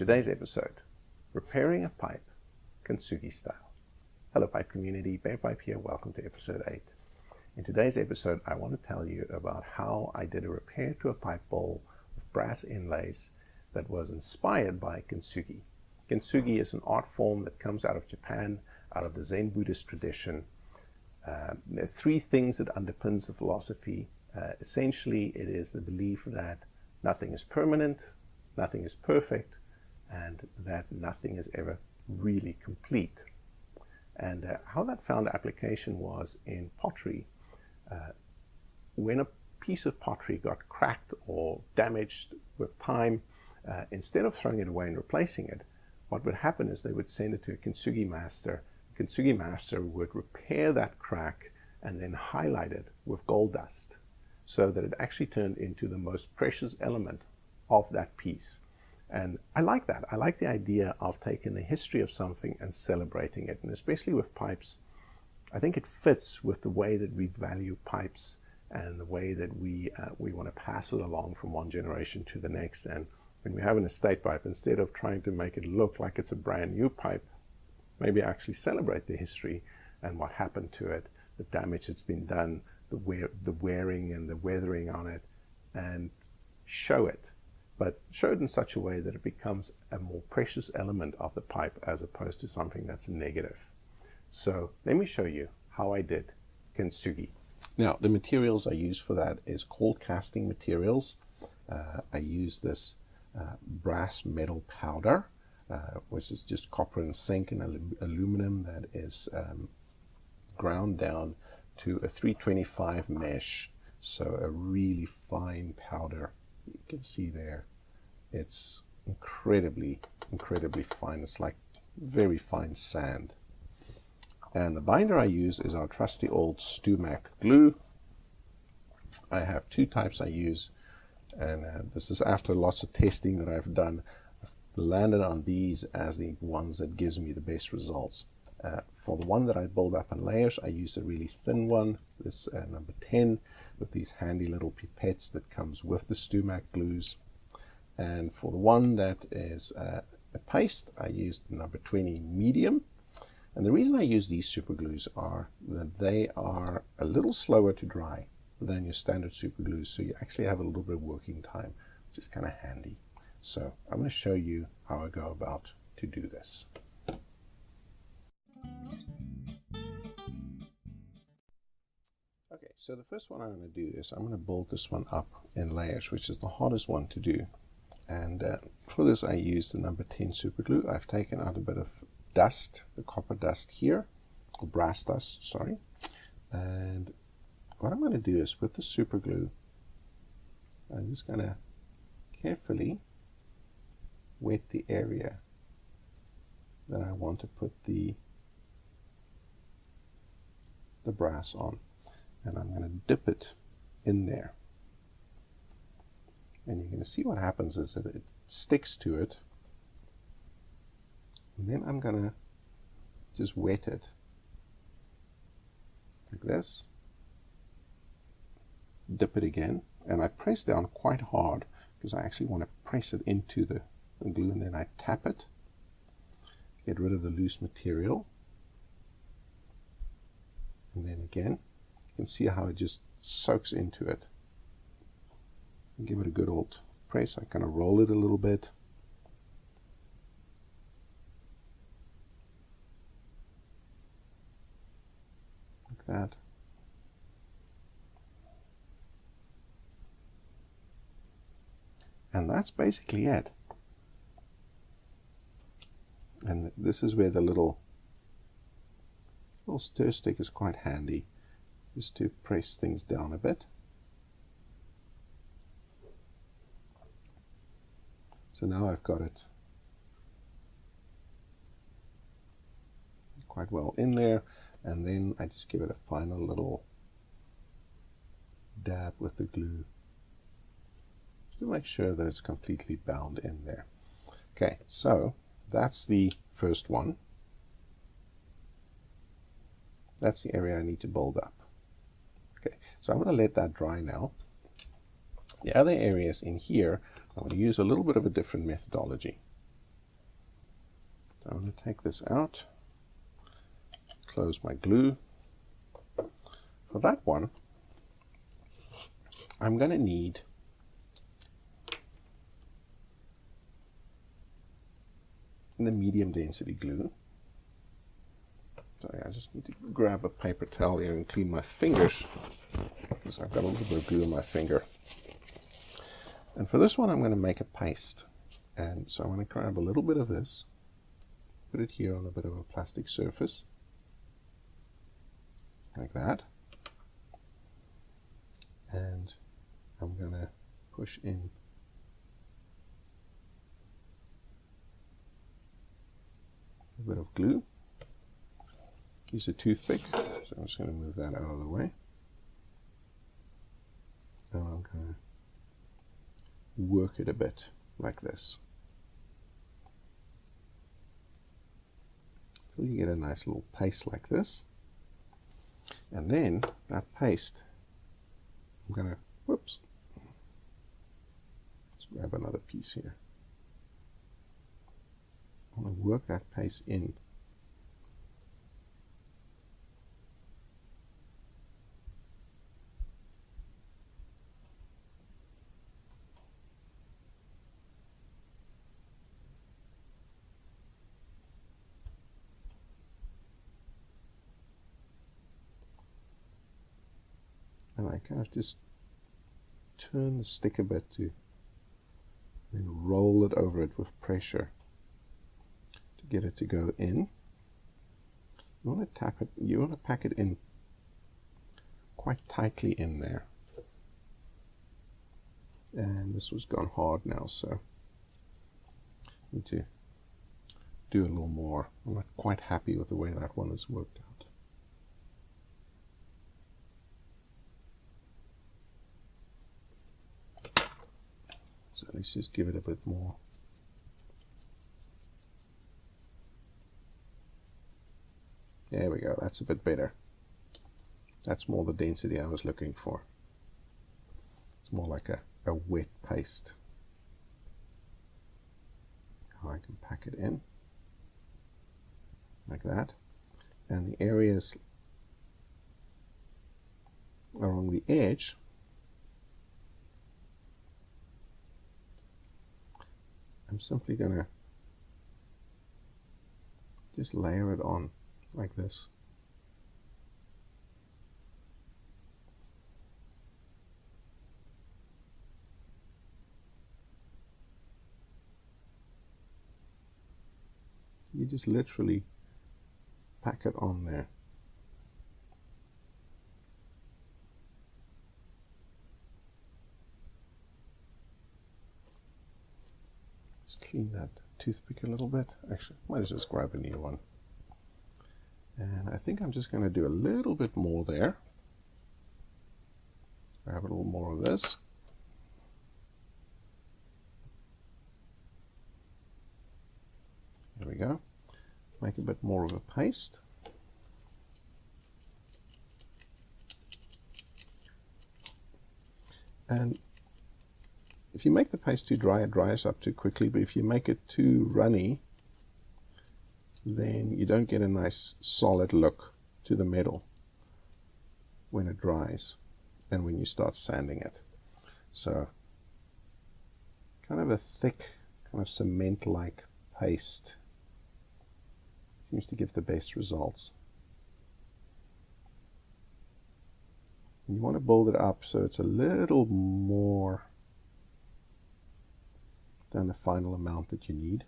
today's episode, repairing a pipe, Kintsugi style. Hello pipe community, Barepipe here, welcome to episode 8. In today's episode, I want to tell you about how I did a repair to a pipe bowl with brass inlays that was inspired by Kintsugi. Kintsugi is an art form that comes out of Japan, out of the Zen Buddhist tradition. There are three things that underpins the philosophy. Essentially, it is the belief that nothing is permanent, nothing is perfect, and that nothing is ever really complete. And how that found application was in pottery. When a piece of pottery got cracked or damaged with time, instead of throwing it away and replacing it, what would happen is they would send it to a Kintsugi master. The Kintsugi master would repair that crack and then highlight it with gold dust so that it actually turned into the most precious element of that piece. And I like that. I like the idea of taking the history of something and celebrating it. And especially with pipes, I think it fits with the way that we value pipes and the way that we want to pass it along from one generation to the next. And when we have an estate pipe, instead of trying to make it look like it's a brand new pipe, maybe actually celebrate the history and what happened to it, the damage that's been done, the wearing and the weathering on it, and show it. But show it in such a way that it becomes a more precious element of the pipe as opposed to something that's negative. So let me show you how I did Kintsugi. Now, the materials I use for that is cold casting materials. I use this brass metal powder, which is just copper and zinc and aluminum that is ground down to a 325 mesh. So a really fine powder. You can see there, it's incredibly fine. It's like very fine sand. And the binder I use is our trusty old Stumac glue. I have two types I use, and this is after lots of testing that I've done. I've landed on these as the ones that gives me the best results. For the one that I build up in layers, I used a really thin one, this number 10, with these handy little pipettes that comes with the Stumac glues. And for the one that is a paste, I used the number 20 medium. And the reason I use these super glues are that they are a little slower to dry than your standard super glues, so you actually have a little bit of working time, which is kind of handy. So I'm going to show you how I go about to do this. Okay, so the first one I'm going to do is I'm going to build this one up in layers, which is the hardest one to do. And for this I use the number 10 super glue. I've taken out a bit of dust, the copper dust here, or brass dust, sorry. And what I'm going to do is with the super glue, I'm just going to carefully wet the area that I want to put the brass on. And I'm going to dip it in there. And you're going to see what happens is that it sticks to it. And then I'm going to just wet it like this. Dip it again. And I press down quite hard because I actually want to press it into the glue, and then I tap it. Get rid of the loose material. And then again, you can see how it just soaks into it. And give it a good old press. I kind of roll it a little bit. Like that. And that's basically it. And this is where the little stir stick is quite handy, just to press things down a bit. So now I've got it quite well in there, and then I just give it a final little dab with the glue just to make sure that it's completely bound in there. Okay, so that's the first one. That's the area I need to build up. Okay, so I'm going to let that dry now. The other areas in here, I'm going to use a little bit of a different methodology. So I'm going to take this out, close my glue. For that one, I'm going to need the medium density glue. Sorry, I just need to grab a paper towel here and clean my fingers because I've got a little bit of glue on my finger. And for this one, I'm going to make a paste. And so I'm going to grab a little bit of this, put it here on a bit of a plastic surface, like that. And I'm going to push in a bit of glue. Use a toothpick, so I'm just going to move that out of the way. And I'm going to work it a bit like this, till you get a nice little paste like this. And then that paste, I'm going to, whoops, let's grab another piece here. I want to work that paste in. And I kind of just turn the stick a bit to then roll it over it with pressure to get it to go in. You want to tap it, you want to pack it in quite tightly in there. And this was gone hard now, so I need to do a little more. I'm not quite happy with the way that one has worked out. So let's just give it a bit more. There we go, that's a bit better. That's more the density I was looking for. It's more like a wet paste. Now I can pack it in like that. And the areas along the edge, I'm simply going to just layer it on like this. You just literally pack it on there. Just clean that toothpick a little bit. Actually, might as well just grab a new one. And I think I'm just going to do a little bit more there. Grab a little more of this. There we go. Make a bit more of a paste. And if you make the paste too dry, it dries up too quickly, but if you make it too runny, then you don't get a nice solid look to the metal when it dries and when you start sanding it. So kind of a thick, kind of cement-like paste seems to give the best results. And you want to build it up so it's a little more than the final amount that you need,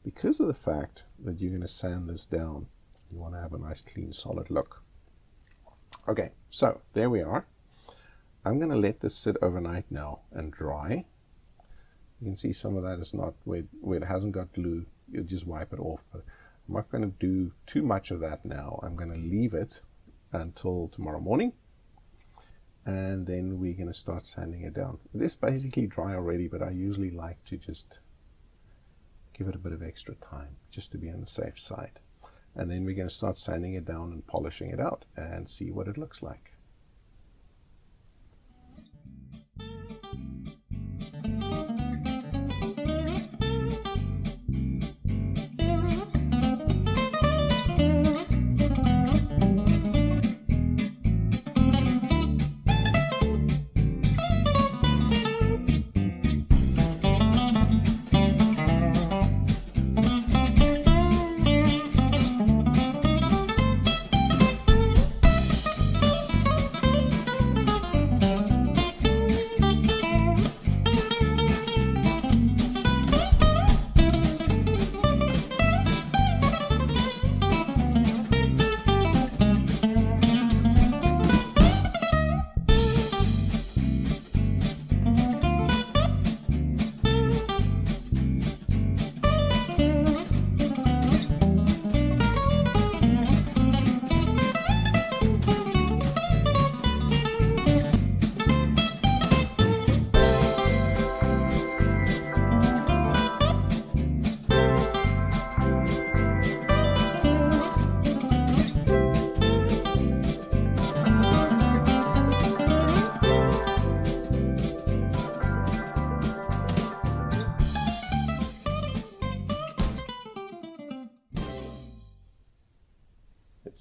because of the fact that you're going to sand this down. You want to have a nice clean solid look. Okay, so there we are. I'm going to let this sit overnight now and dry. You can see some of that is not where it hasn't got glue. You just wipe it off, but I'm not going to do too much of that now. I'm going to leave it until tomorrow morning, and then we're going to start sanding it down. This is basically dry already, but I usually like to just give it a bit of extra time just to be on the safe side. And then we're going to start sanding it down and polishing it out and see what it looks like.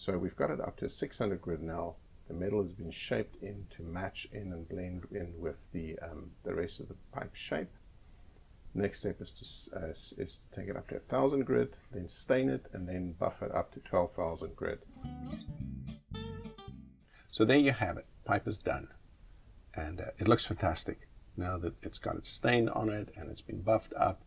So we've got it up to 600 grit now. The metal has been shaped in to match in and blend in with the rest of the pipe shape. Next step is to take it up to 1000 grit, then stain it, and then buff it up to 12,000 grit. So there you have it. Pipe is done, and it looks fantastic now that it's got its stain on it and it's been buffed up.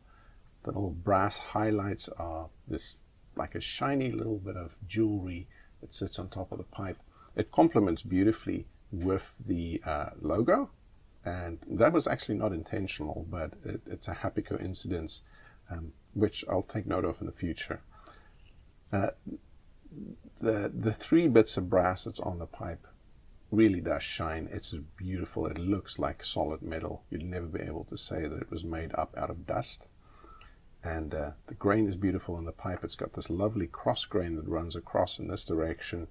The little brass highlights are this like a shiny little bit of jewelry that sits on top of the pipe. It complements beautifully with the logo, and that was actually not intentional, but it's a happy coincidence, which I'll take note of in the future. The 3 bits of brass that's on the pipe really does shine. It's beautiful. It looks like solid metal. You'd never be able to say that it was made up out of dust. And the grain is beautiful in the pipe. It's got this lovely cross grain that runs across in this direction,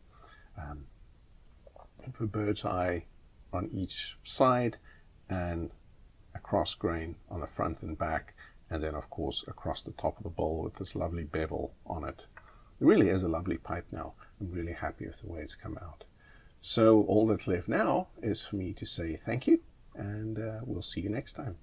for bird's eye on each side, and a cross grain on the front and back, and then of course across the top of the bowl with this lovely bevel on it. It really is a lovely pipe now. I'm really happy with the way it's come out. So all that's left now is for me to say thank you, and we'll see you next time.